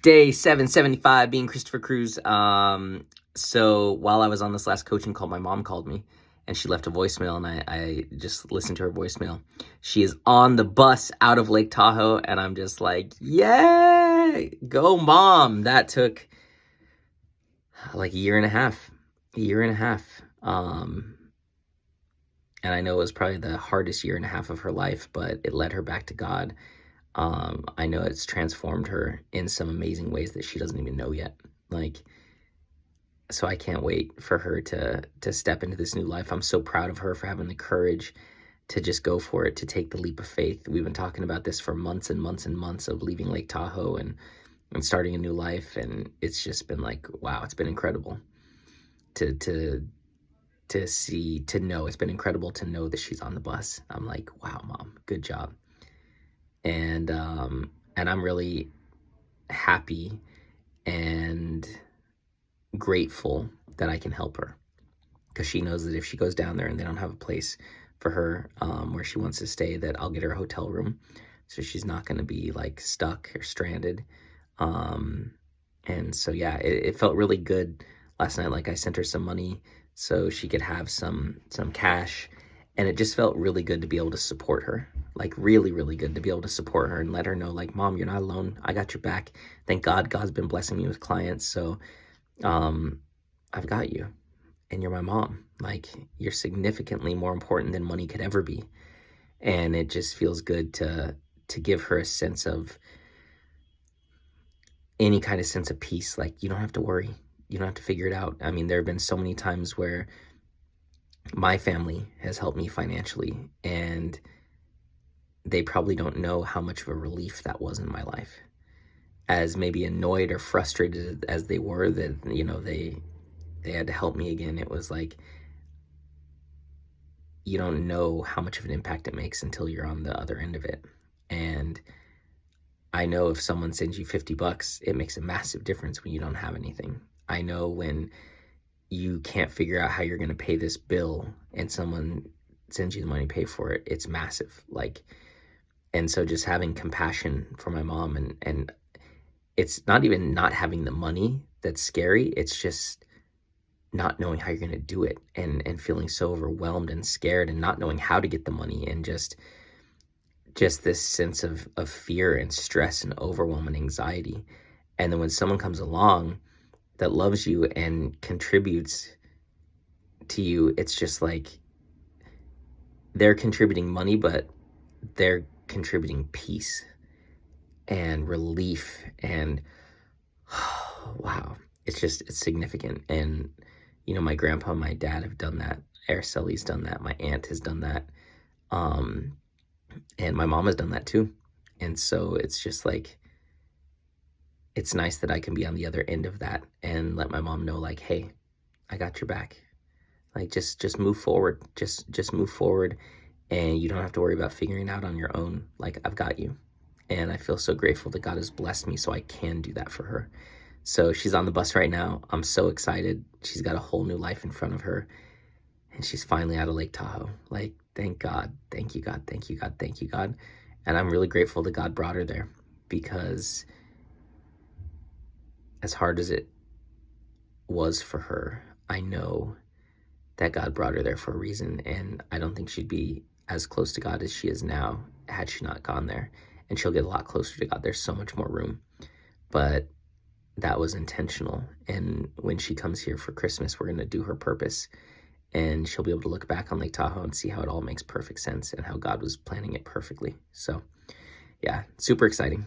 Day 775, being Christopher Cruz. So while I was on this last coaching call, my mom called me and she left a voicemail, and I just listened to her voicemail. She is on the bus out of Lake Tahoe, and I'm just like, yeah, go mom. That took like a year and a half. And I know it was probably the hardest year and a half of her life, but it led her back to God. I know it's transformed her in some amazing ways that she doesn't even know yet. So I can't wait for her to step into this new life. I'm so proud of her for having the courage to just go for it, to take the leap of faith. We've been talking about this for months and months and months, of leaving Lake Tahoe and starting a new life. And it's just been like, wow, it's been incredible to know. It's been incredible to know that she's on the bus. I'm like, wow, mom, good job. And I'm really happy and grateful that I can help her, because she knows that if she goes down there and they don't have a place for her where she wants to stay, that I'll get her a hotel room, so she's not going to be like stuck or stranded. And so yeah, it felt really good last night. Like, I sent her some money so she could have some cash, and it just felt really good to be able to support her. Like, really, really good to be able to support her and let her know, like, mom, you're not alone. I got your back. Thank God. God's been blessing me with clients. So I've got you, and you're my mom. Like, you're significantly more important than money could ever be. And it just feels good to give her a sense of, any kind of sense of peace. Like, you don't have to worry. You don't have to figure it out. I mean, there have been so many times where my family has helped me financially, and they probably don't know how much of a relief that was in my life. As maybe annoyed or frustrated as they were that, they had to help me again, it was like, you don't know how much of an impact it makes until you're on the other end of it. And I know if someone sends you $50, it makes a massive difference when you don't have anything. I know when you can't figure out how you're going to pay this bill and someone sends you the money to pay for it, it's massive. And so just having compassion for my mom, and it's not even not having the money that's scary. It's just not knowing how you're going to do it, and feeling so overwhelmed and scared, and not knowing how to get the money, and just this sense of fear and stress and overwhelm and anxiety. And then when someone comes along that loves you and contributes to you, it's just like, they're contributing money, but they're contributing peace and relief, and wow, it's significant. And my grandpa and my dad have done that. Araceli's done that. My aunt has done that. And my mom has done that too. And so it's just like, it's nice that I can be on the other end of that and let my mom know, like, hey, I got your back. Like, just move forward. Just move forward, and you don't have to worry about figuring it out on your own. Like, I've got you. And I feel so grateful that God has blessed me so I can do that for her. So she's on the bus right now. I'm so excited. She's got a whole new life in front of her, and she's finally out of Lake Tahoe. Like, thank God. Thank you, God. Thank you, God. Thank you, God. And I'm really grateful that God brought her there, because as hard as it was for her, I know that God brought her there for a reason. And I don't think she'd be as close to God as she is now had she not gone there. And she'll get a lot closer to God. There's so much more room. But that was intentional. And when she comes here for Christmas, we're going to do her purpose. And she'll be able to look back on Lake Tahoe and see how it all makes perfect sense, and how God was planning it perfectly. So yeah, super exciting.